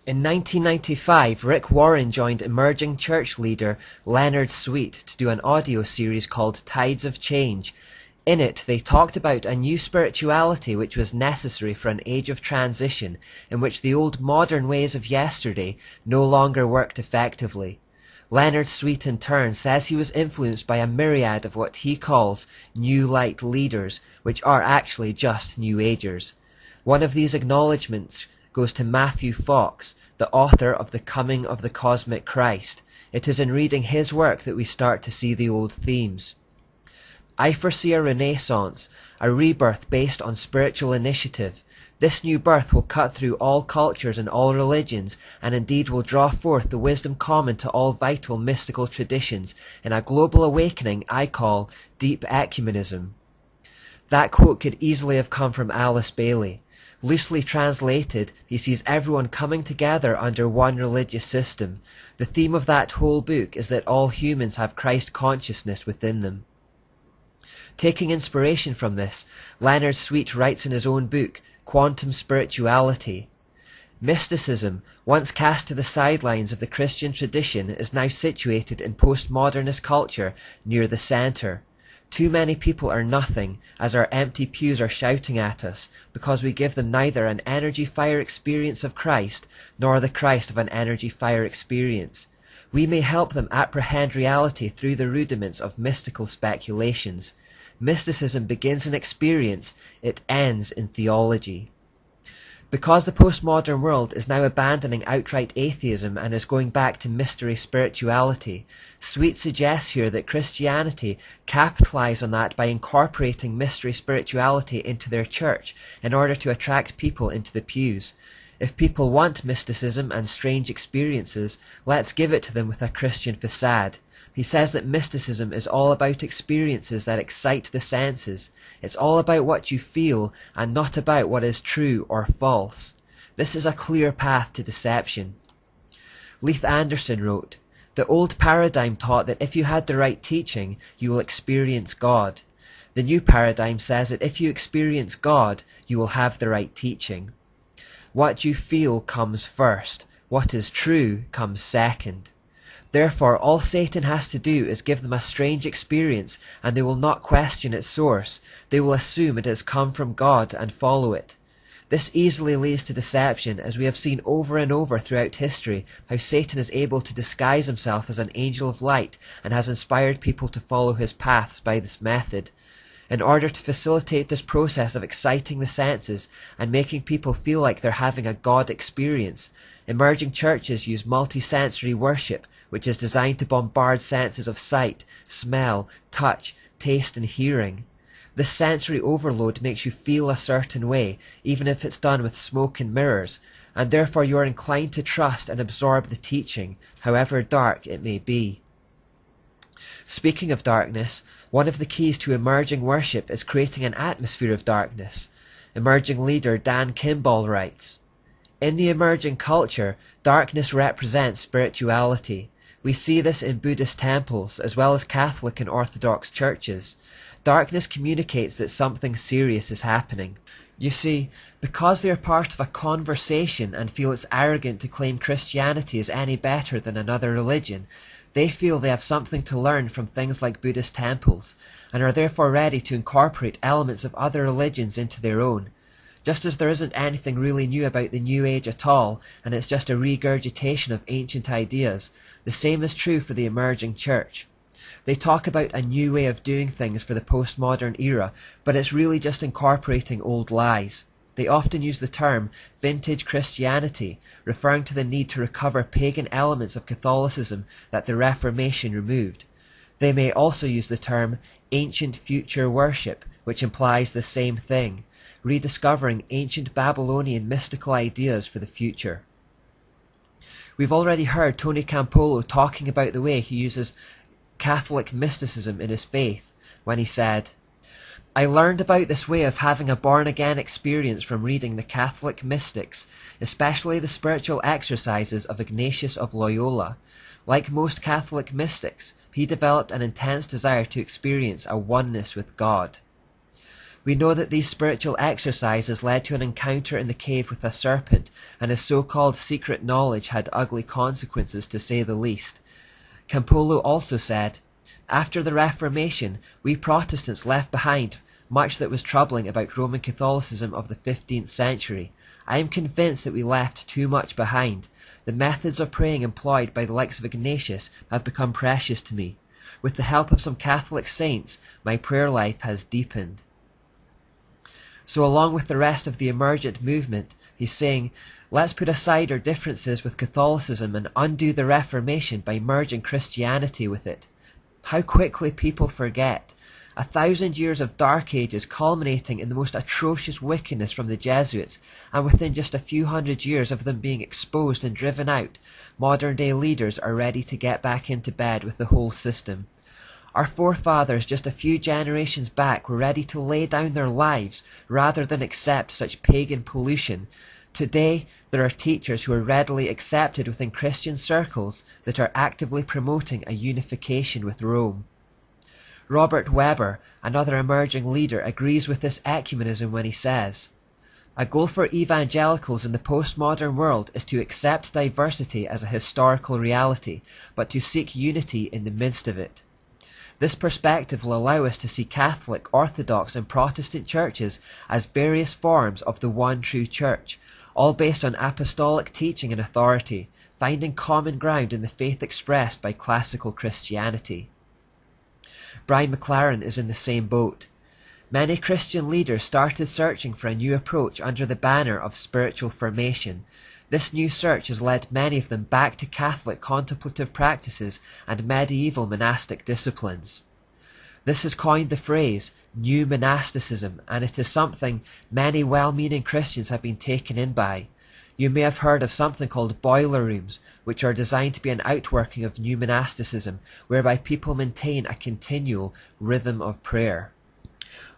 In 1995, Rick Warren joined emerging church leader Leonard Sweet to do an audio series called Tides of Change. In it, they talked about a new spirituality which was necessary for an age of transition in which the old modern ways of yesterday no longer worked effectively. Leonard Sweet in turn says he was influenced by a myriad of what he calls New Light leaders, which are actually just New Agers. One of these acknowledgements goes to Matthew Fox, the author of The Coming of the Cosmic Christ. It is in reading his work that we start to see the old themes. I foresee a renaissance, a rebirth based on spiritual initiative. This new birth will cut through all cultures and all religions, and indeed will draw forth the wisdom common to all vital mystical traditions in a global awakening I call deep ecumenism. That quote could easily have come from Alice Bailey. Loosely translated, he sees everyone coming together under one religious system. The theme of that whole book is that all humans have Christ consciousness within them. Taking inspiration from this, Leonard Sweet writes in his own book, Quantum Spirituality. Mysticism, once cast to the sidelines of the Christian tradition, is now situated in postmodernist culture near the center. Too many people are nothing, as our empty pews are shouting at us, because we give them neither an energy fire experience of Christ, nor the Christ of an energy fire experience. We may help them apprehend reality through the rudiments of mystical speculations. Mysticism begins in experience, it ends in theology. Because the postmodern world is now abandoning outright atheism and is going back to mystery spirituality, Sweet suggests here that Christianity capitalize on that by incorporating mystery spirituality into their church in order to attract people into the pews. If people want mysticism and strange experiences, let's give it to them with a Christian facade. He says that mysticism is all about experiences that excite the senses. It's all about what you feel and not about what is true or false. This is a clear path to deception. Leith Anderson wrote, "The old paradigm taught that if you had the right teaching, you will experience God. The new paradigm says that if you experience God, you will have the right teaching. What you feel comes first. What is true comes second. Therefore, all Satan has to do is give them a strange experience, and they will not question its source. They will assume it has come from God and follow it. This easily leads to deception, as we have seen over and over throughout history how Satan is able to disguise himself as an angel of light and has inspired people to follow his paths by this method. In order to facilitate this process of exciting the senses and making people feel like they're having a God experience, emerging churches use multisensory worship, which is designed to bombard senses of sight, smell, touch, taste and hearing. This sensory overload makes you feel a certain way, even if it's done with smoke and mirrors, and therefore you are inclined to trust and absorb the teaching, however dark it may be. Speaking of darkness, one of the keys to emerging worship is creating an atmosphere of darkness. Emerging leader Dan Kimball writes, "In the emerging culture, darkness represents spirituality. We see this in Buddhist temples as well as Catholic and Orthodox churches. Darkness communicates that something serious is happening. You see, because they are part of a conversation and feel it's arrogant to claim Christianity is any better than another religion, they feel they have something to learn from things like Buddhist temples, and are therefore ready to incorporate elements of other religions into their own. Just as there isn't anything really new about the New Age at all, and it's just a regurgitation of ancient ideas, the same is true for the emerging church. They talk about a new way of doing things for the postmodern era, but it's really just incorporating old lies. They often use the term vintage Christianity, referring to the need to recover pagan elements of Catholicism that the Reformation removed. They may also use the term ancient future worship, which implies the same thing, rediscovering ancient Babylonian mystical ideas for the future. We've already heard Tony Campolo talking about the way he uses Catholic mysticism in his faith, when he said, "I learned about this way of having a born-again experience from reading the Catholic mystics, especially the spiritual exercises of Ignatius of Loyola. Like most Catholic mystics, he developed an intense desire to experience a oneness with God." We know that these spiritual exercises led to an encounter in the cave with a serpent, and his so-called secret knowledge had ugly consequences, to say the least. Campolo also said, "After the Reformation, we Protestants left behind much that was troubling about Roman Catholicism of the 15th century. I am convinced that we left too much behind. The methods of praying employed by the likes of Ignatius have become precious to me. With the help of some Catholic saints, my prayer life has deepened." So along with the rest of the Emergent movement, he's saying, let's put aside our differences with Catholicism and undo the Reformation by merging Christianity with it. How quickly people forget. 1,000 years of dark ages culminating in the most atrocious wickedness from the Jesuits, and within just a few hundred years of them being exposed and driven out, modern day leaders are ready to get back into bed with the whole system. Our forefathers just a few generations back were ready to lay down their lives rather than accept such pagan pollution. Today, there are teachers who are readily accepted within Christian circles that are actively promoting a unification with Rome. Robert Weber, another emerging leader, agrees with this ecumenism when he says, "A goal for evangelicals in the postmodern world is to accept diversity as a historical reality, but to seek unity in the midst of it. This perspective will allow us to see Catholic, Orthodox and Protestant churches as various forms of the one true church, all based on apostolic teaching and authority, finding common ground in the faith expressed by classical Christianity." Brian McLaren is in the same boat. Many Christian leaders started searching for a new approach under the banner of spiritual formation. This new search has led many of them back to Catholic contemplative practices and medieval monastic disciplines. This has coined the phrase new monasticism, and it is something many well-meaning Christians have been taken in by. You may have heard of something called boiler rooms, which are designed to be an outworking of new monasticism, whereby people maintain a continual rhythm of prayer.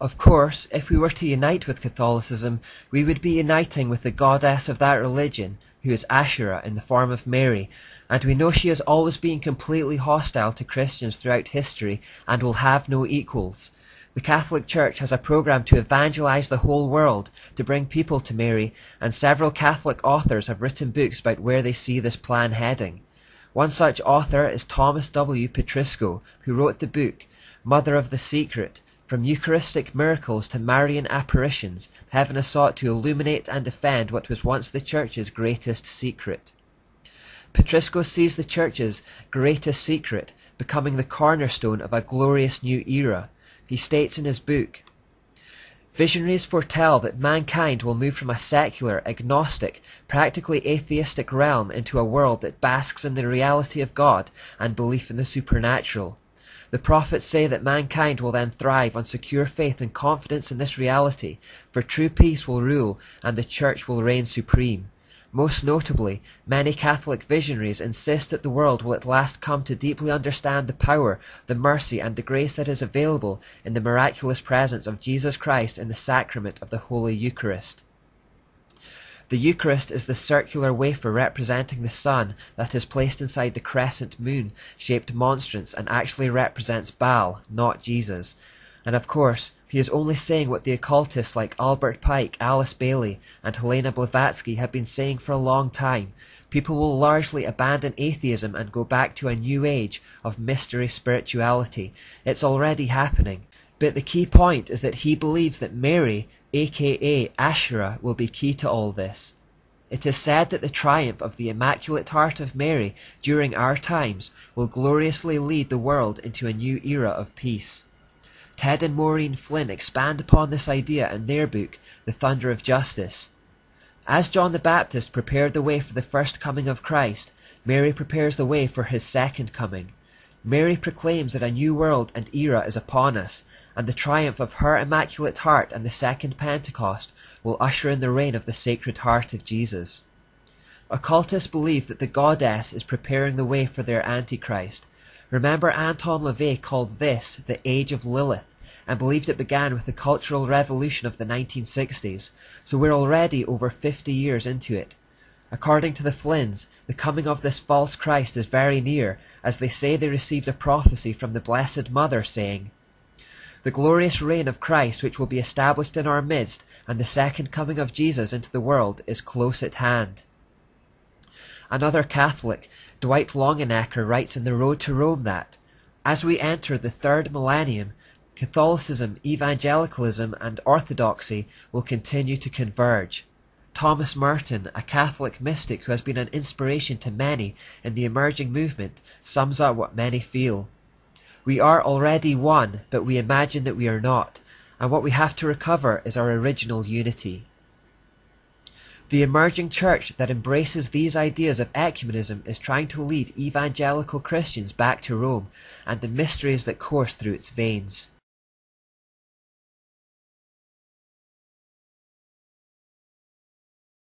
Of course, if we were to unite with Catholicism, we would be uniting with the goddess of that religion, who is Asherah in the form of Mary, and we know she has always been completely hostile to Christians throughout history and will have no equals. The Catholic Church has a program to evangelize the whole world, to bring people to Mary, and several Catholic authors have written books about where they see this plan heading. One such author is Thomas W. Petrisco, who wrote the book, Mother of the Secret, From Eucharistic Miracles to Marian Apparitions, Heaven has sought to illuminate and defend what was once the Church's greatest secret. Petrisco sees the Church's greatest secret becoming the cornerstone of a glorious new era. He states in his book, "Visionaries foretell that mankind will move from a secular, agnostic, practically atheistic realm into a world that basks in the reality of God and belief in the supernatural. The prophets say that mankind will then thrive on secure faith and confidence in this reality, for true peace will rule and the Church will reign supreme. Most notably, many Catholic visionaries insist that the world will at last come to deeply understand the power, the mercy and the grace that is available in the miraculous presence of Jesus Christ in the sacrament of the Holy Eucharist." The Eucharist is the circular wafer representing the sun that is placed inside the crescent moon-shaped monstrance and actually represents Baal, not Jesus. And of course, he is only saying what the occultists like Albert Pike, Alice Bailey and Helena Blavatsky have been saying for a long time. People will largely abandon atheism and go back to a new age of mystery spirituality. It's already happening. But the key point is that he believes that Mary, aka Asherah, will be key to all this. It is said that the triumph of the Immaculate Heart of Mary during our times will gloriously lead the world into a new era of peace. Ted and Maureen Flynn expand upon this idea in their book, The Thunder of Justice. As John the Baptist prepared the way for the first coming of Christ, Mary prepares the way for his second coming. Mary proclaims that a new world and era is upon us, and the triumph of her Immaculate Heart and the second Pentecost will usher in the reign of the Sacred Heart of Jesus. Occultists believe that the goddess is preparing the way for their Antichrist. Remember, Anton LaVey called this the Age of Lilith, and believed it began with the Cultural Revolution of the 1960s, so we're already over 50 years into it. According to the Flynns, the coming of this false Christ is very near, as they say they received a prophecy from the Blessed Mother saying, The glorious reign of Christ which will be established in our midst, and the second coming of Jesus into the world is close at hand. Another Catholic, Dwight Longenecker, writes in The Road to Rome that, as we enter the third millennium, Catholicism, evangelicalism, and orthodoxy will continue to converge. Thomas Merton, a Catholic mystic who has been an inspiration to many in the emerging movement, sums up what many feel. We are already one, but we imagine that we are not, and what we have to recover is our original unity. The emerging church that embraces these ideas of ecumenism is trying to lead evangelical Christians back to Rome and the mysteries that course through its veins.